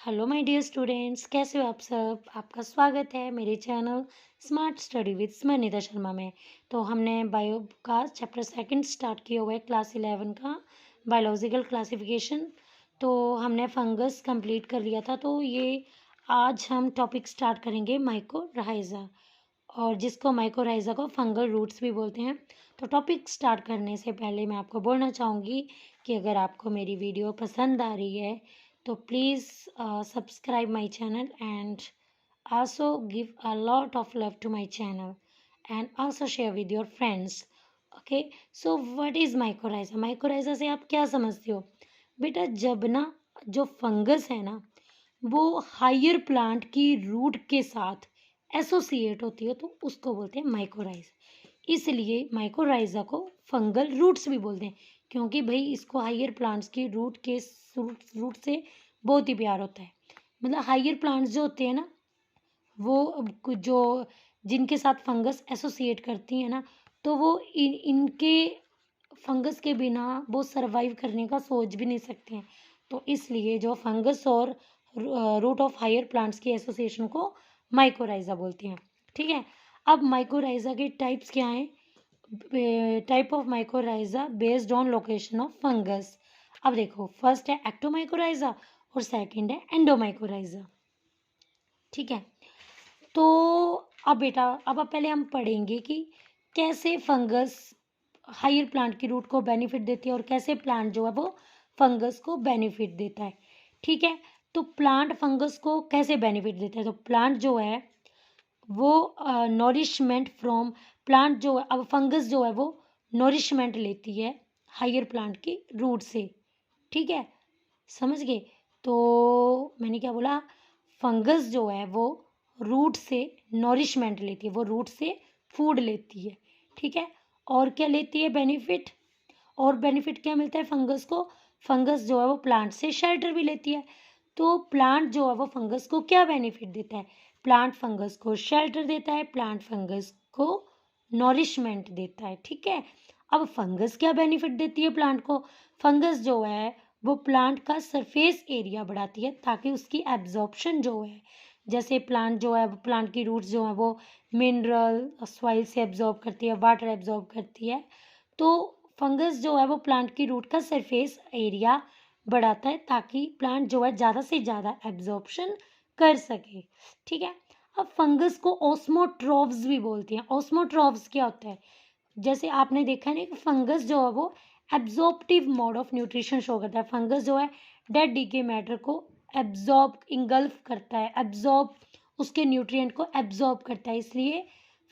Hello my dear students, कैसे हो आप सब। आपका स्वागत है मेरे channel smart study with Smaranita Sharma में। तो हमने बायो का चैप्टर सेकंड स्टार्ट किया हुआ है, क्लास 11 का बायोलॉजिकल क्लासिफिकेशन। तो हमने फंगस कंप्लीट कर लिया था। तो ये आज हम टॉपिक स्टार्ट करेंगे माइकोराइजा, और जिसको माइकोराइजा को फंगल रूट्स भी बोलते हैं। तो टॉपिक स्टार्ट करने से पहले मैं आपको बोलना चाहूँगी कि अगर आपको मेरी वीडियो पसंद आ रही है तो please subscribe my channel and also give a lot of love to my channel and also share with your friends. Okay, so what is mycorrhiza? mycorrhiza से आप क्या समझते हो बेटा? जब ना जो फंगस है ना वो हायर प्लांट की रूट के साथ एसोसिएट होती है तो उसको बोलते हैं माइकोराइजा। इसलिए माइकोराइजा को फंगल रूट्स भी बोलते हैं, क्योंकि भाई इसको हायर प्लांट्स की रूट से बहुत ही प्यार होता है। मतलब हायर प्लांट्स जो होते हैं ना वो जो जिनके साथ फंगस एसोसिएट करती है ना, तो वो इनके फंगस के बिना वो सरवाइव करने का सोच भी नहीं सकते हैं। तो इसलिए जो फंगस और रूट ऑफ हायर प्लांट्स की एसोसिएशन को माइकोराइजा बोलते हैं। ठीक है, अब माइकोराइजा के टाइप्स क्या हैं? Type of mycorrhiza based on location of fungus. अब देखो, फर्स्ट है एक्टोमाइकोराइजा और सेकंड है एंडोमाइकोराइजा। ठीक है, तो अब बेटा अब पहले हम पढ़ेंगे कि कैसे फंगस हायर प्लांट की रूट को बेनिफिट देती है और कैसे प्लांट जो है वो फंगस को बेनिफिट देता है। ठीक है, तो प्लांट फंगस को कैसे बेनिफिट देता है? तो प्लांट जो है वो नॉरिशमेंट फ्रॉम प्लांट जो है, अब फंगस जो है वो नॉरिशमेंट लेती है हायर प्लांट की रूट से। ठीक है, समझ गए? तो मैंने क्या बोला? फंगस जो है वो रूट से नॉरिशमेंट लेती है, वो रूट से फूड लेती है। ठीक है, और क्या लेती है? बेनिफिट। और बेनिफिट क्या मिलता है फंगस को? फंगस जो है वो प्लांट से शेल्टर भी लेती है। तो प्लांट जो है वो फंगस को क्या बेनिफिट देता है? प्लांट फंगस को शेल्टर देता है, प्लांट फंगस को नॉरिशमेंट देता है। ठीक है, अब फंगस क्या बेनिफिट देती है प्लांट को? फंगस जो है वो प्लांट का सरफेस एरिया बढ़ाती है ताकि उसकी एब्जॉर्प्शन जो है, जैसे प्लांट जो है प्लांट की रूट्स जो है वो मिनरल सॉइल से एब्जॉर्ब करती है, वाटर एब्जॉर्ब करती है। तो फंगस जो है वो प्लांट की रूट का सरफेस एरिया बढ़ाता है ताकि प्लांट जो है ज़्यादा से ज़्यादा एब्जॉर्प्शन कर सके। ठीक है, अब फंगस को ऑस्मोट्रॉफ्स भी बोलते हैं। ऑस्मोट्रॉफ्स क्या होता है? जैसे आपने देखा है ना कि फंगस जो है वो absorptive mode of nutrition show करता है। फंगस जो है डेड डीके मैटर को एब्जॉर्ब इंगल्फ करता है, एब्जॉर्ब उसके न्यूट्रिएंट को एब्जॉर्ब करता है। इसलिए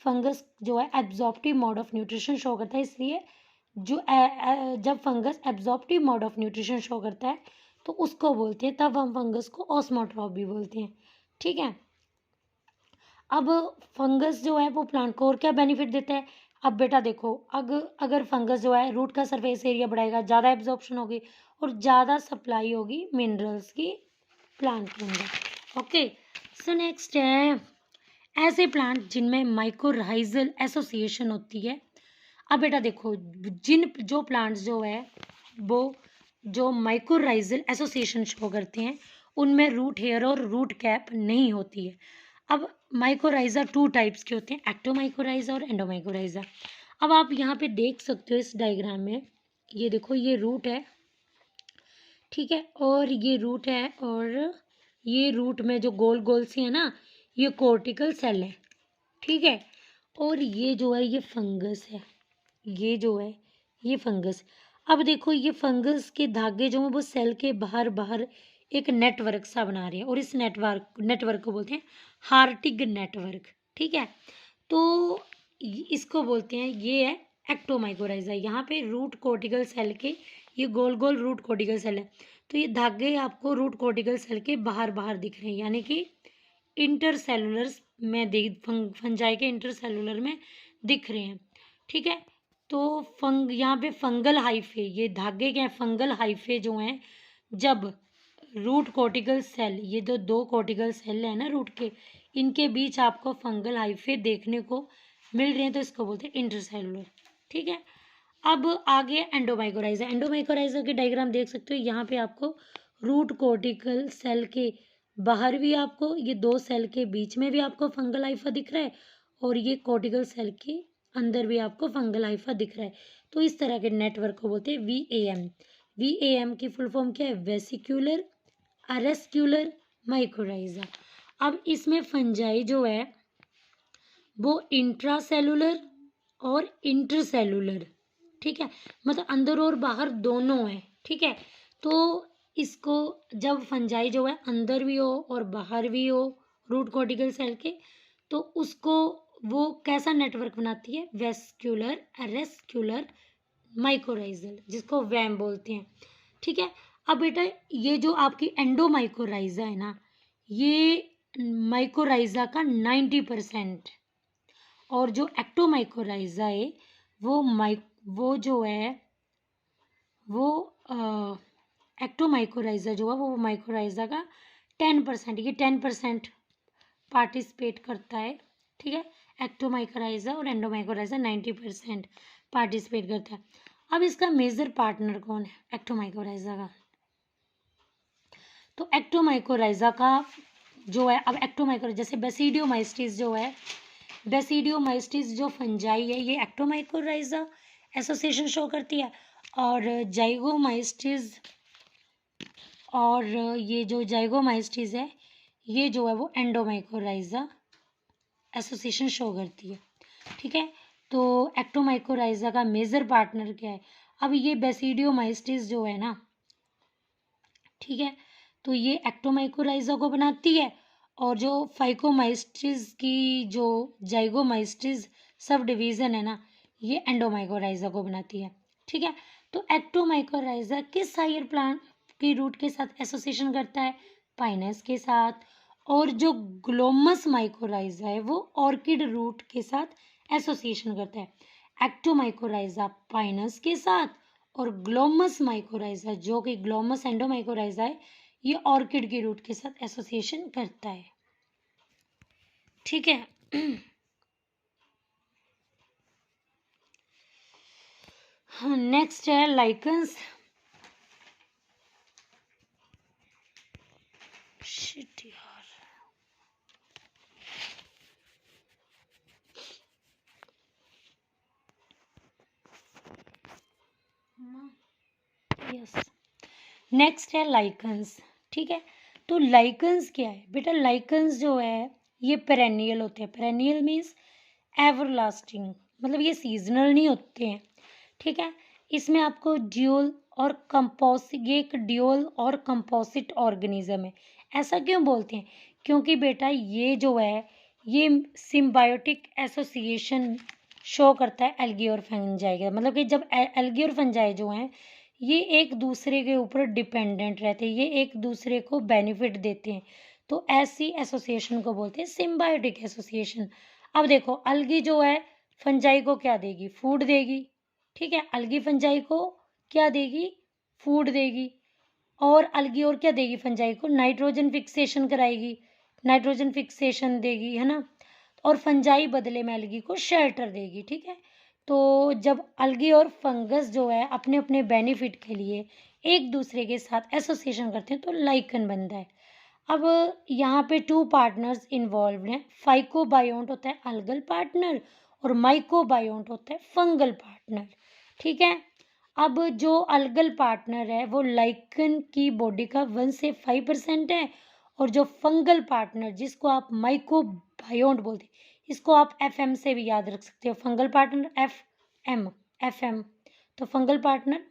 फंगस जो है absorptive mode of nutrition show करता है। इसलिए जब fungus absorptive mode of nutrition show करता है तो उसको बोलते हैं, तब हम फंगस को ऑस्मोट्रॉफ भी बोलते हैं। ठीक है, अब फंगस जो है वो प्लांट को और क्या बेनिफिट देता है? अब बेटा देखो, अगर फंगस जो है रूट का सरफेस एरिया बढ़ाएगा, ज़्यादा एब्जॉर्प्शन होगी और ज़्यादा सप्लाई होगी मिनरल्स की प्लांट के अंदर। ओके, सो नेक्स्ट है ऐसे प्लांट जिनमें माइकोराइजल एसोसिएशन होती है। अब बेटा देखो, जो प्लांट्स जो है वो जो माइकोराइजल एसोसिएशन शो करते हैं उनमें रूट हेयर और रूट कैप नहीं होती है। अब माइकोराइजा टू टाइप्स के होते हैं, एक्टोमाइकोराइजा और एंडोमाइकोराइजा। अब आप यहाँ पे देख सकते हो इस डायग्राम में, ये देखो ये रूट है। ठीक है, और ये रूट है, और ये रूट में जो गोल गोल सी है ना, ये कोर्टिकल सेल है। ठीक है, और ये जो है ये फंगस है, ये जो है ये फंगस। अब देखो ये फंगस के धागे जो हैं वो सेल के बाहर बाहर एक नेटवर्क सा बना रहे हैं, और इस नेटवर्क को बोलते हैं हार्टिग नेटवर्क। ठीक है, तो इसको बोलते हैं, ये है एक्टोमाइकोराइजा। यहाँ पे रूट कोर्टिकल सेल के ये गोल गोल रूट कोर्टिकल सेल है। तो ये धागे आपको रूट कोर्टिकल सेल के बाहर बाहर दिख रहे हैं, यानी कि इंटरसेलुलर में फंजाई के इंटरसेलुलर में दिख रहे हैं। ठीक है, तो यहाँ पे फंगल हाइफे, ये धागे के फंगल हाइफे जो हैं, जब रूट कोर्टिकल सेल, ये जो दो कोर्टिकल सेल है ना रूट के, इनके बीच आपको फंगल हाइफे देखने को मिल रहे हैं, तो इसको बोलते हैं इंटरसेलुलर। ठीक है, अब आगे एंडोमाइकोराइजा। एंडोमाइकोराइजा के डायग्राम देख सकते हो, यहाँ पे आपको रूट कोर्टिकल सेल के बाहर भी आपको ये 2 सेल के बीच में भी आपको फंगल हाइफा दिख रहा है और ये कॉर्टिकल सेल के अंदर भी आपको फंगल हाइफा दिख रहा है। तो इस तरह के नेटवर्क को बोलते हैं VAM। VAM की फुल फॉर्म क्या है? वेसिक्यूलर अरेस्क्यूलर माइकोराइजा। अब इसमें फंजाई जो है वो इंट्रासेलुलर और इंटरसेलुलर, ठीक है, मतलब अंदर और बाहर दोनों है, ठीक है। तो इसको जब फंजाई जो है अंदर भी हो और बाहर भी हो रूट कॉर्टिकल सेल के, तो उसको वो कैसा नेटवर्क बनाती है? वेस्क्यूलर अरेस्क्यूलर माइकोराइजल, जिसको वैम बोलते हैं, ठीक है। अब बेटा ये जो आपकी एंडोमाइकोराइजा है ना, ये माइकोराइजा का 90% और जो एक्टोमाइकोराइजा है वो जो है वो एक्टोमाइकोराइजा जो है वो माइकोराइजा का 10%, ये 10% पार्टिसिपेट करता है, ठीक है। एक्टोमाइकोराइजा और एंडोमाइकोराइजा 90% पार्टिसिपेट करता है। अब इसका मेजर पार्टनर कौन है एक्टोमाइकोराइजा का? तो एक्टोमाइकोराइजा का जो है, अब एक्टोमाइकोराइजा जैसे बेसिडियोमाइस्टिस जो है, बेसिडियोमाइस्टिस जो फंजाई है ये एक्टोमाइकोराइजा एसोसिएशन शो करती है, और जाइगोमाइस्टिस और ये जो जाइगोमाइस्टिस है ये जो है वो एंडोमाइकोराइजा एसोसिएशन शो करती है, ठीक है। तो एक्टोमाइकोराइजा का मेजर पार्टनर क्या है? अब ये बेसिडियोमाइस्टिस जो है ना, ठीक है, तो ये एक्टोमाइकोराइजा को बनाती है, और जो फाइकोमाइस्टिस की जो जाइगोमाइस्टिस सब डिवीज़न है ना, ये एंडोमाइकोराइजा को बनाती है, ठीक है। तो एक्टोमाइकोराइजा किस हायर प्लांट की रूट के साथ एसोसिएशन करता है? पाइनस के साथ। और जो ग्लोमस माइकोराइजा है वो ऑर्किड रूट के साथ एसोसिएशन करता है। एक्टोमाइकोराइजा पाइनस के साथ, और ग्लोमस माइकोराइजा जो कि ग्लोमस एंडोमाइकोराइजा है ये ऑर्किड की रूट के साथ एसोसिएशन करता है, ठीक है। नेक्स्ट है लाइकन्स। शिट यार, यस, नेक्स्ट है लाइकन्स, ठीक है। तो लाइकन्स क्या है बेटा? लाइकन्स जो है ये पेरेनियल होते हैं। पेरेनियल मीन्स एवरलास्टिंग, मतलब ये सीजनल नहीं होते हैं, ठीक है। इसमें आपको ड्यूल और कंपोजिट, ये एक ड्यूल और कंपोजिट ऑर्गेनिज्म है। ऐसा क्यों बोलते हैं? क्योंकि बेटा ये जो है ये सिम्बायोटिक एसोसिएशन शो करता है एल्गी और फंजाई का। मतलब कि जब एल्गी और फंजाई जो हैं ये एक दूसरे के ऊपर डिपेंडेंट रहते हैं, ये एक दूसरे को बेनिफिट देते हैं, तो ऐसी एसोसिएशन को बोलते हैं सिम्बायोटिक एसोसिएशन। अब देखो अलगी जो है फंजाई को क्या देगी? फूड देगी, ठीक है। अलगी फंजाई को क्या देगी? फूड देगी। और अलगी और क्या देगी फंजाई को? नाइट्रोजन फिक्सेशन कराएगी, नाइट्रोजन फिक्सेशन देगी, है ना। और फंजाई बदले में अलगी को शेल्टर देगी, ठीक है। तो जब अलगी और फंगस जो है अपने अपने बेनिफिट के लिए एक दूसरे के साथ एसोसिएशन करते हैं तो लाइकन बनता है। अब यहाँ पे 2 पार्टनर्स इन्वॉल्व हैं। फाइकोबायोन्ट होता है अलगल पार्टनर और माइकोबायोन्ट होता है फंगल पार्टनर, ठीक है। अब जो अलगल पार्टनर है वो लाइकन की बॉडी का 1 से 5% है, और जो फंगल पार्टनर जिसको आप माइकोबायोन्ट बोलते हैं, इसको आप FM से भी याद रख सकते हो। Fungal partner FM। तो फंगल पार्टनर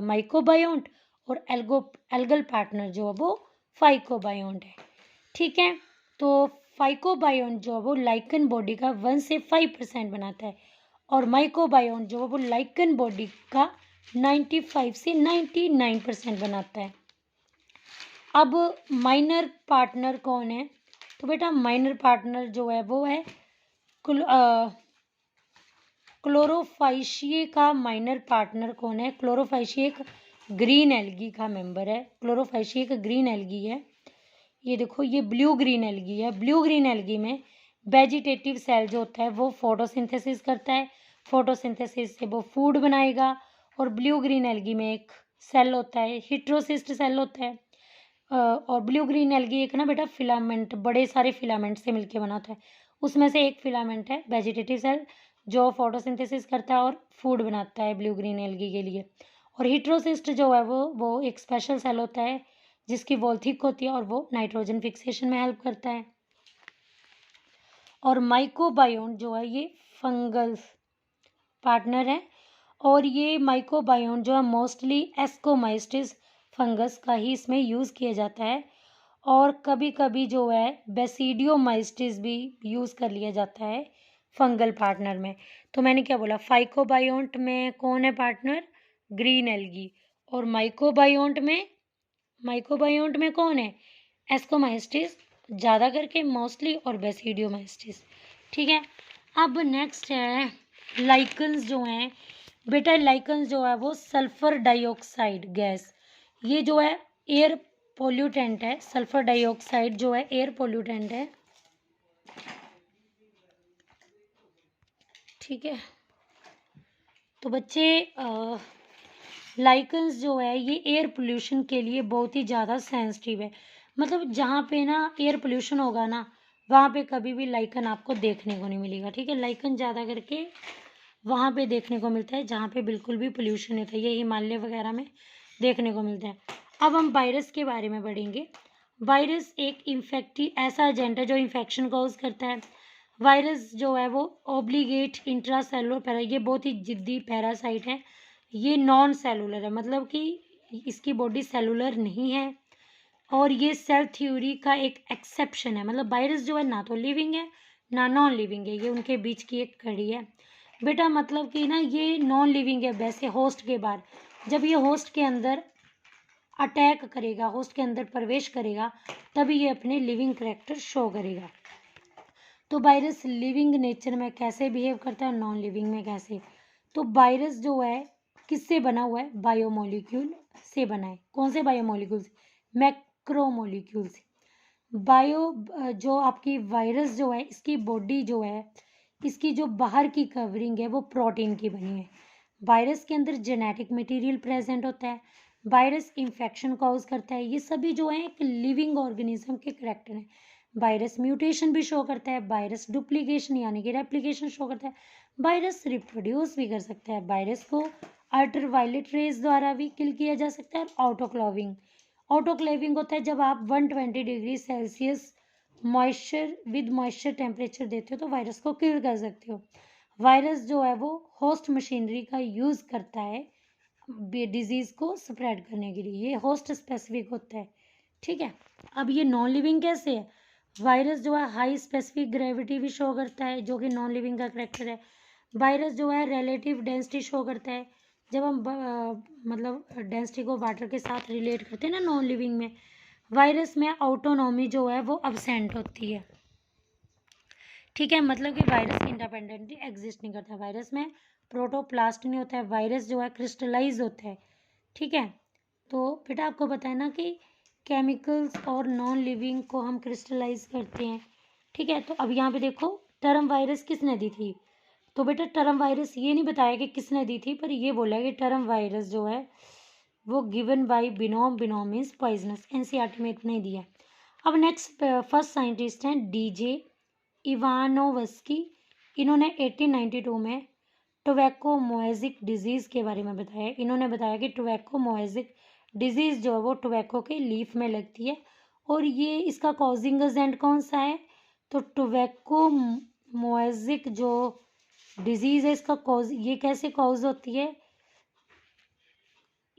माइकोबायोन्ट और एल्गल पार्टनर जो है वो फाइकोबायोन्ट है, ठीक है। तो फाइकोबायोन्ट जो है वो लाइकन बॉडी का 1 से 5% बनाता है, और माइकोबायोन्ट जो है वो लाइकन बॉडी का 95 से 99% बनाता है। अब माइनर पार्टनर कौन है? तो बेटा माइनर पार्टनर जो है वो है क्लोरोफाइशिए का माइनर पार्टनर कौन है? क्लोरोफाइशिए एक ग्रीन एल्गी का मेंबर है। क्लोरोफाइशिए एक ग्रीन एल्गी है। ये देखो ये ब्लू ग्रीन एल्गी है। ब्लू ग्रीन एल्गी में वेजिटेटिव सेल जो होता है वो फोटोसिंथेसिस करता है। फोटोसिंथेसिस से वो फूड बनाएगा। और ब्लू ग्रीन एल्गी में एक सेल होता है, हिट्रोसिस्ट सेल होता है। और ब्लू ग्रीन एल्गी एक ना बेटा फिलामेंट, बड़े सारे फिलामेंट से मिलके बना होता है। उसमें से एक फिलामेंट है वेजिटेटिव सेल जो फोटोसिंथेसिस करता है और फूड बनाता है ब्लू ग्रीन एल्गी के लिए। और हीटेरोसिस्ट जो है वो एक स्पेशल सेल होता है जिसकी वॉल थिक होती है और वो नाइट्रोजन फिक्सेशन में हेल्प करता है। और माइकोबायोन जो है ये फंगल पार्टनर है और ये माइकोबायोन जो है मोस्टली एस्कोमाइस्टिस फंगस का ही इसमें यूज़ किया जाता है और कभी कभी जो है बेसिडियोमाइस्टिस भी यूज़ कर लिया जाता है फंगल पार्टनर में। तो मैंने क्या बोला, फाइकोबायोंट में कौन है पार्टनर, ग्रीन एल्गी, और माइकोबायोंट में कौन है, एस्कोमाइस्टिस ज़्यादा करके मोस्टली और बेसिडियोमाइस्टिस। ठीक है, अब नेक्स्ट है लाइकन्स जो हैं बेटा, लाइकन्स जो है वो सल्फर डाइऑक्साइड गैस, ये जो है एयर पोल्यूटेंट है। सल्फर डाइऑक्साइड जो है एयर पोल्यूटेंट है। ठीक है, तो बच्चे लाइकन्स जो है ये एयर पोल्यूशन के लिए बहुत ही ज़्यादा सेंसिटिव है। मतलब जहाँ पे ना एयर पोल्यूशन होगा ना वहाँ पे कभी भी लाइकन आपको देखने को नहीं मिलेगा। ठीक है, लाइकन ज़्यादा करके वहाँ पे देखने को मिलता है जहाँ पे बिल्कुल भी पोल्यूशन नहीं था, ये हिमालय वगैरह में देखने को मिलता है। अब हम वायरस के बारे में पढ़ेंगे। वायरस एक इन्फेक्टिव ऐसा एजेंट है जो इन्फेक्शन कॉज करता है। वायरस जो है वो ऑब्लिगेट इंट्रासेलुलर पैरा, ये बहुत ही जिद्दी पैरासाइट है। ये नॉन सेलुलर है, मतलब कि इसकी बॉडी सेलुलर नहीं है और ये सेल थ्योरी का एक एक्सेप्शन है। मतलब वायरस जो है ना तो लिविंग है ना नॉन लिविंग है, ये उनके बीच की एक कड़ी है बेटा। मतलब कि ना ये नॉन लिविंग है वैसे होस्ट के बाद, जब ये होस्ट के अंदर अटैक करेगा, होस्ट के अंदर प्रवेश करेगा, तभी ये अपने लिविंग कैरेक्टर शो करेगा। तो वायरस लिविंग नेचर में कैसे बिहेव करता है, नॉन लिविंग में कैसे। तो वायरस जो है किससे बना हुआ है, बायोमोलिक्यूल से बना है। कौन से बायोमोलिक्यूल्स, मैक्रोमोलिक्यूल्स। बायो जो आपकी वायरस जो है इसकी बॉडी जो है, इसकी जो बाहर की कवरिंग है वो प्रोटीन की बनी है। वायरस के अंदर जेनेटिक मटेरियल प्रेजेंट होता है। वायरस इन्फेक्शन कॉज करता है। ये सभी जो है एक लिविंग ऑर्गेनिज्म के करेक्टर हैं। वायरस म्यूटेशन भी शो करता है, वायरस डुप्लीकेशन यानी कि रेप्लिकेशन शो करता है, वायरस रिप्रोड्यूस भी कर सकता है। वायरस को अल्ट्रावायलेट रेज द्वारा भी किल किया जा सकता है। ऑटोक्लेविंग, ऑटोक्लेविंग होता है जब आप 120 डिग्री सेल्सियस मॉइस्चर टेम्परेचर देते हो तो वायरस को किल कर सकते हो। वायरस जो है वो होस्ट मशीनरी का यूज़ करता है डिजीज़ को स्प्रेड करने के लिए, ये होस्ट स्पेसिफिक होता है। ठीक है, अब ये नॉन लिविंग कैसे है, वायरस जो है हाई स्पेसिफिक ग्रेविटी भी शो करता है जो कि नॉन लिविंग का करेक्टर है। वायरस जो है रिलेटिव डेंसिटी शो करता है, जब हम मतलब डेंसिटी को वाटर के साथ रिलेट करते हैं ना नॉन लिविंग में। वायरस में ऑटोनॉमी जो है वो अब्सेंट होती है। ठीक है, मतलब कि वायरस इंडिपेंडेंटली एग्जिस्ट नहीं करता। वायरस में प्रोटोप्लास्ट नहीं होता है, वायरस जो है क्रिस्टलाइज होता है। ठीक है, तो बेटा आपको पता है ना कि केमिकल्स और नॉन लिविंग को हम क्रिस्टलाइज करते हैं। ठीक है, तो अब यहाँ पे देखो टर्म वायरस किसने दी थी, तो बेटा टर्म वायरस ये नहीं बताया कि किसने दी थी, पर ये बोला कि टर्म वायरस जो है वो गिवन बाय बिनोम मीन्स पॉइजनस, एनसीईआरटी में इतना ही दिया। अब नेक्स्ट फर्स्ट साइंटिस्ट हैं डीजे इवानोवस्की। इन्होंने 1892 में टोबैको मोएजिक डिजीज़ के बारे में बताया। इन्होंने बताया कि टोबैको मोएजिक डिजीज़ जो है वो टोबैको के लीफ में लगती है और ये इसका कॉजिंग एजेंट कौन सा है, तो टोबैको मोएजिक जो डिजीज़ है इसका कॉज, ये कैसे कॉज होती है,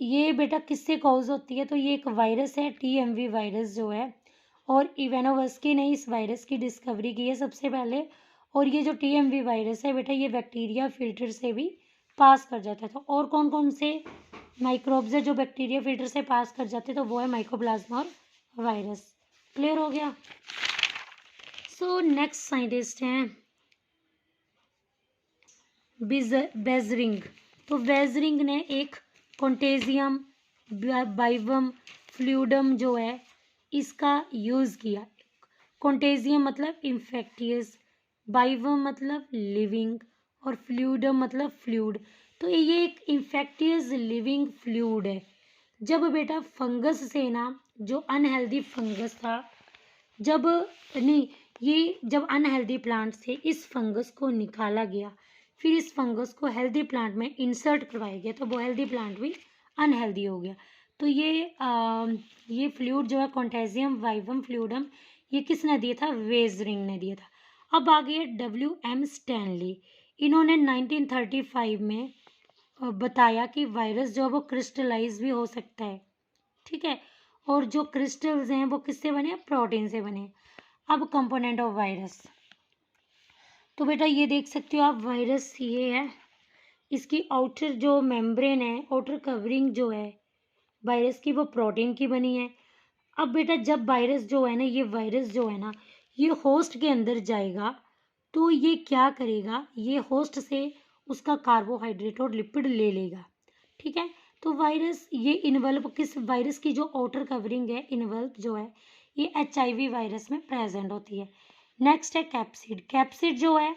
ये बेटा किससे कॉज होती है, तो ये एक वायरस है टीएमवी वायरस जो है, और इवानोवस्की ने इस वायरस की डिस्कवरी की है सबसे पहले। और ये जो टीएमवी वायरस है बेटा ये बैक्टीरिया फिल्टर से भी पास कर जाता था। और कौन कौन से माइक्रोब्स है जो बैक्टीरिया फिल्टर से पास कर जाते, तो वो है माइकोप्लाज्मा और वायरस। क्लियर हो गया। सो नेक्स्ट साइंटिस्ट हैं बेजरिंग। तो बेजरिंग ने एक कॉन्टेजियम बाइवम फ्लूइडम जो है इसका यूज़ किया। कॉन्टेजियम मतलब इन्फेक्टियस, बाइवम मतलब लिविंग और फ्लूइडम मतलब फ्लूइड। तो ये एक इन्फेक्टियस लिविंग फ्लूइड है। जब बेटा फंगस से ना जो अनहेल्दी फंगस था, जब नहीं, ये जब अनहेल्दी प्लांट से इस फंगस को निकाला गया, फिर इस फंगस को हेल्दी प्लांट में इंसर्ट करवाया गया, तो वो हेल्दी प्लांट भी अनहेल्दी हो गया। तो ये फ्लूइड जो है कॉन्टेजियम वाइवम फ्लूइडम, ये किसने दिया था? वेजरिंग ने दिया था। अब आ गए WM स्टैनली। इन्होंने 1935 में बताया कि वायरस जो है वो क्रिस्टलाइज भी हो सकता है, ठीक है, और जो क्रिस्टल्स हैं वो किससे बने? प्रोटीन से बने। अब कंपोनेंट ऑफ वायरस, तो बेटा ये देख सकते हो आप, वायरस ये है, इसकी आउटर जो मेम्ब्रेन है, आउटर कवरिंग जो है वायरस की, वो प्रोटीन की बनी है। अब बेटा जब वायरस जो है ना, ये वायरस जो है ना, ये होस्ट के अंदर जाएगा, तो ये क्या करेगा? ये होस्ट से उसका कार्बोहाइड्रेट और लिपिड ले लेगा, ठीक है। तो वायरस ये इन्वल्व, किस वायरस की जो आउटर कवरिंग है, इन्वल्व जो है, ये HIV वायरस में प्रेजेंट होती है। नेक्स्ट है कैप्सिड। कैप्सिड जो है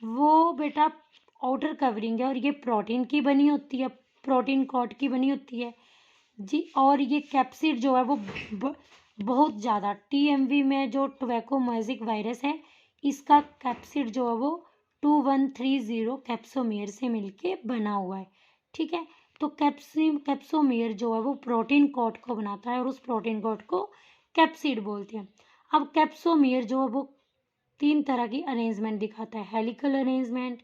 वो बेटा आउटर कवरिंग है और ये प्रोटीन की बनी होती है, प्रोटीन कॉट की बनी होती है जी। और ये कैप्सिड जो है वो बहुत ज़्यादा TMV में जो टोबैकोमैजिक वायरस है, इसका कैप्सिड जो है वो 2130 कैप्सोमियर से मिलके बना हुआ है, ठीक है। तो कैप्सोमियर जो है वो प्रोटीन कोट को बनाता है और उस प्रोटीन कोट को कैप्सिड बोलते हैं। अब कैप्सोमियर जो है वो 3 तरह की अरेंजमेंट दिखाता है: हेलिकल अरेंजमेंट,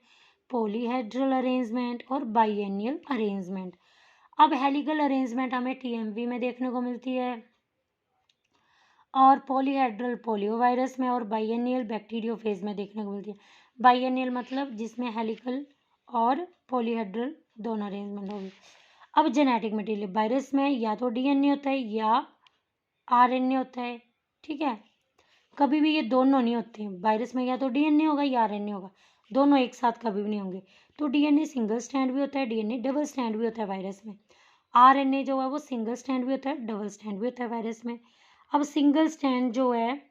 पॉलीहेड्रल अरेंजमेंट और बाइएनियल अरेंजमेंट। अब हेलिकल अरेंजमेंट हमें TMV में देखने को मिलती है, और पॉलीहेड्रल पोलियो वायरस में, और बाइएनियल बैक्टीरियोफेज में देखने को मिलती है। बाइएनियल मतलब जिसमें हेलिकल और पॉलीहेड्रल दोनों अरेंजमेंट होगी। अब जेनेटिक मटेरियल, वायरस में या तो DNA होता है या RNA होता है, ठीक है। कभी भी ये दोनों नहीं होते हैं, वायरस में या तो DNA होगा या RNA होगा, दोनों एक साथ कभी भी नहीं होंगे। तो DNA सिंगल स्टैंड भी होता है, DNA डबल स्टैंड भी होता है वायरस में। RNA जो है वो सिंगल स्टैंड भी होता है, डबल स्टैंड भी होता है वायरस में। अब सिंगल स्टैंड जो है,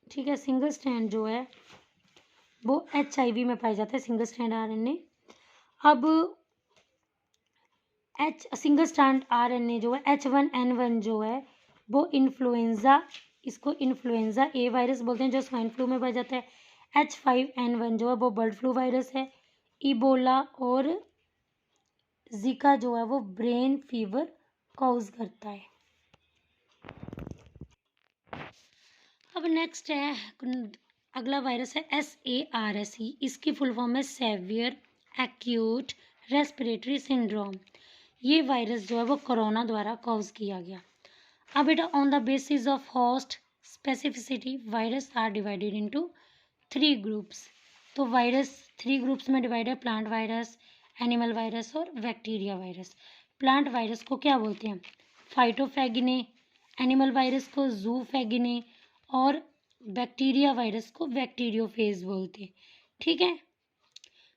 ठीक है, सिंगल स्टैंड जो है वो HIV में पाया जाता है, सिंगल स्टैंड RNA। अब सिंगल स्टैंड RNA जो है H1N1 जो है वो इन्फ्लुएंजा, इसको इन्फ्लुएंजा A वायरस बोलते हैं, जो स्वाइन फ्लू में पाया जाता है। H5N1 जो है वो बर्ड फ्लू वायरस है। इबोला और जिका जो है वो ब्रेन फीवर कॉज करता है। अब नेक्स्ट है, अगला वायरस है SARS। इसकी फुल फॉर्म है सेवियर एक्यूट रेस्पिरेटरी सिंड्रोम। ये वायरस जो है वो कोरोना द्वारा कॉज किया गया। अब बेटा on the basis of host specificity virus are divided into 3 groups. तो वायरस 3 ग्रुप्स में डिवाइड है: प्लांट वायरस, एनिमल वायरस और बैक्टीरिया वायरस। प्लांट वायरस को क्या बोलते हैं? फाइटोफैगिने। एनिमल वायरस को जूफैगिने और बैक्टीरिया वायरस को बैक्टीरियोफेज बोलते हैं, ठीक है।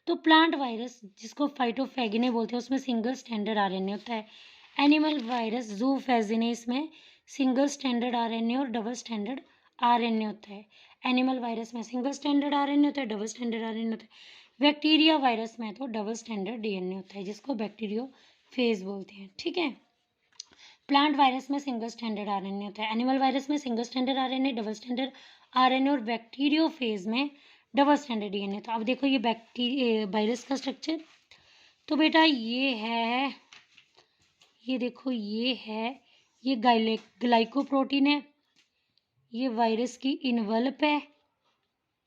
तो प्लांट वायरस जिसको फाइटोफैगिने बोलते हैं उसमें सिंगल स्टैंडर्ड RNA होता है। एनिमल वायरस जूफैजिने, इसमें सिंगल स्टैंडर्ड RNA और डबल स्टैंडर्ड RNA होता है। एनिमल वायरस में सिंगल स्टैंडर्ड RNA होता है, डबल स्टैंडर्ड RNA होता है। बैक्टीरिया वायरस में तो डबल स्टैंडर्ड DNA होता है, जिसको बैक्टीरियोफेज बोलते हैं, ठीक है। प्लांट वायरस में सिंगल स्टैंडर्ड RNA होता है, एनिमल वायरस में single standard RNA, double standard RNA और बैक्टीरियोफेज में डबल स्टैंडर्ड DNA। तो अब देखो ये बैक्टीरिया वायरस का स्ट्रक्चर, तो बेटा ये है, ये देखो ये है, ये ग्लाइकोप्रोटीन है, ये वायरस की इनवल्प है,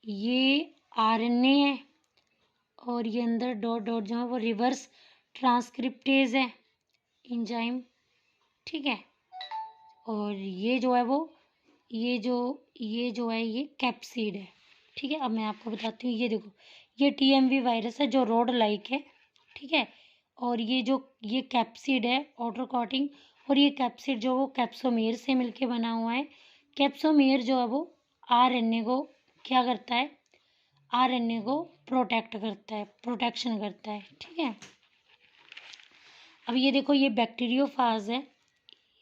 ये RNA है, और ये अंदर डॉट डॉट जो है वो रिवर्स ट्रांसक्रिप्टेज है, एंजाइम, ठीक है। और ये जो है वो ये जो है ये कैप्सिड है, ठीक है। अब मैं आपको बताती हूँ, ये देखो ये TMV वायरस है जो रोड लाइक है, ठीक है। और ये कैप्सिड है आउटर कोटिंग, और ये कैप्सिड जो वो कैप्सोमियर से मिलके बना हुआ है। कैप्सोमियर जो है वो RNA को क्या करता है? RNA को प्रोटेक्ट करता है, प्रोटेक्शन करता है, ठीक है। अब ये देखो ये बैक्टीरियोफाज है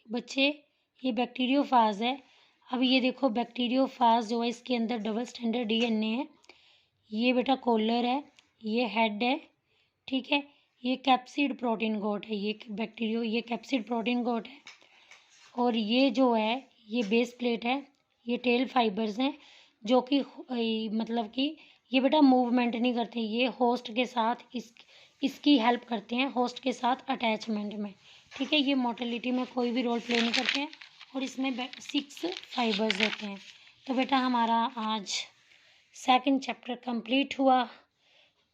बच्चे, ये बैक्टीरियोफाज है। अब ये देखो बैक्टीरियोफाज जो है इसके अंदर डबल स्टैंडर्ड DNA है। ये बेटा कॉलर है, ये हेड है, ठीक है। ये कैप्सिड प्रोटीन कोट है, ये कैप्सिड प्रोटीन कोट है। और ये जो है ये बेस प्लेट है, ये टेल फाइबर्स हैं जो कि मतलब कि ये बेटा मूवमेंट नहीं करते, ये होस्ट के साथ इसकी हेल्प करते हैं होस्ट के साथ अटैचमेंट में। ठीक है, ये मोटिलिटी में कोई भी रोल प्ले नहीं करते हैं और इसमें 6 फाइबर्स होते हैं। तो बेटा हमारा आज सेकंड चैप्टर कंप्लीट हुआ।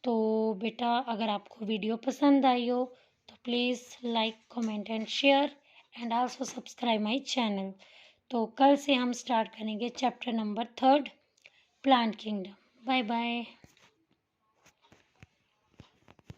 तो बेटा अगर आपको वीडियो पसंद आई हो तो please like comment and share and also subscribe my channel. तो कल से हम स्टार्ट करेंगे chapter number 3 plant kingdom. Bye bye.